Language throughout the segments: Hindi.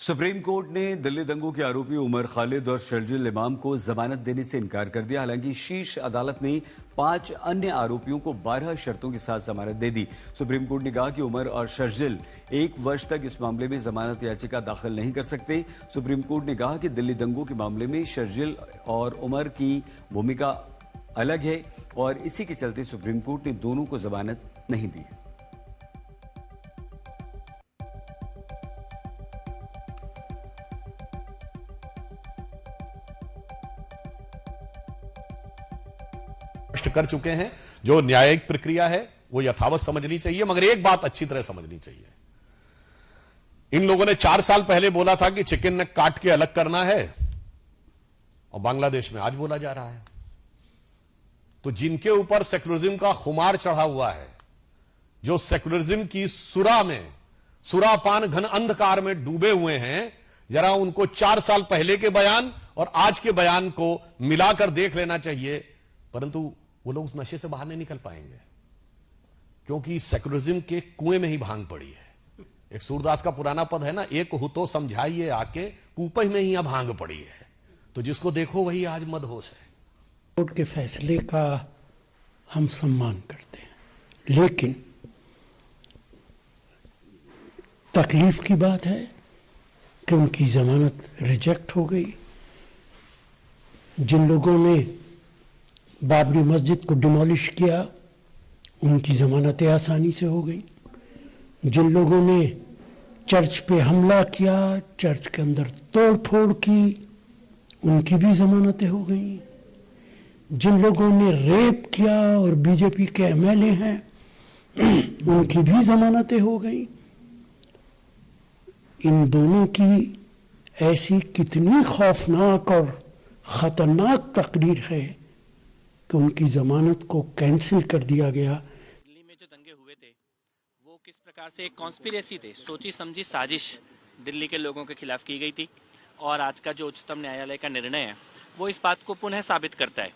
सुप्रीम कोर्ट ने दिल्ली दंगों के आरोपी उमर खालिद और शर्जिल इमाम को जमानत देने से इनकार कर दिया। हालांकि शीर्ष अदालत ने 5 अन्य आरोपियों को 12 शर्तों के साथ जमानत दे दी। सुप्रीम कोर्ट ने कहा कि उमर और शर्जिल 1 वर्ष तक इस मामले में जमानत याचिका दाखिल नहीं कर सकते। सुप्रीम कोर्ट ने कहा कि दिल्ली दंगों के मामले में शर्जिल और उमर की भूमिका अलग है और इसी के चलते सुप्रीम कोर्ट ने दोनों को जमानत नहीं दी। कर चुके हैं। जो न्यायिक प्रक्रिया है वो यथावत समझनी चाहिए, मगर एक बात अच्छी तरह समझनी चाहिए। इन लोगों ने 4 साल पहले बोला था कि चिकन नेक काट के अलग करना है और बांग्लादेश में आज बोला जा रहा है। तो जिनके ऊपर सेक्युलरिज्म का खुमार चढ़ा हुआ है, जो सेक्युलरिज्म की सुरापान घन अंधकार में डूबे हुए हैं, जरा उनको 4 साल पहले के बयान और आज के बयान को मिलाकर देख लेना चाहिए। परंतु वो लोग उस नशे से बाहर नहीं निकल पाएंगे, क्योंकि सेक्युलरिज्म के कुएं में ही भांग पड़ी है। एक सूरदास का पुराना पद है ना, एक हो तो समझाइए आके, कूपे में ही भांग पड़ी है। तो जिसको देखो वही आज मदहोश है। कोर्ट के फैसले का हम सम्मान करते हैं, लेकिन तकलीफ की बात है कि उनकी जमानत रिजेक्ट हो गई। जिन लोगों ने बाबरी मस्जिद को डिमोलिश किया, उनकी जमानतें आसानी से हो गई। जिन लोगों ने चर्च पे हमला किया, चर्च के अंदर तोड़ फोड़ की, उनकी भी जमानतें हो गई। जिन लोगों ने रेप किया और बीजेपी के एमएलए हैं, उनकी भी जमानतें हो गई। इन दोनों की ऐसी कितनी खौफनाक और खतरनाक तकरीर है कि उनकी जमानत को कैंसिल कर दिया गया। दिल्ली में जो दंगे हुए थे वो किस प्रकार से एक कॉन्स्पिरेसी थे, सोची समझी साजिश दिल्ली के लोगों के खिलाफ की गई थी। और आज का जो उच्चतम न्यायालय का निर्णय है वो इस बात को पुनः साबित करता है।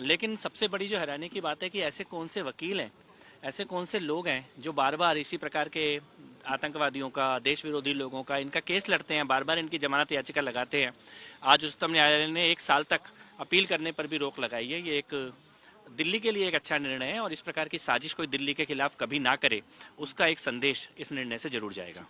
लेकिन सबसे बड़ी जो हैरानी की बात है कि ऐसे कौन से वकील हैं, ऐसे कौन से लोग हैं जो बार बार इसी प्रकार के आतंकवादियों का, देश विरोधी लोगों का इनका केस लड़ते हैं, बार बार इनकी जमानत याचिका लगाते हैं। आज उच्चतम न्यायालय ने 1 साल तक अपील करने पर भी रोक लगाई है। ये एक दिल्ली के लिए एक अच्छा निर्णय है और इस प्रकार की साजिश कोई दिल्ली के खिलाफ कभी ना करे, उसका एक संदेश इस निर्णय से जरूर जाएगा।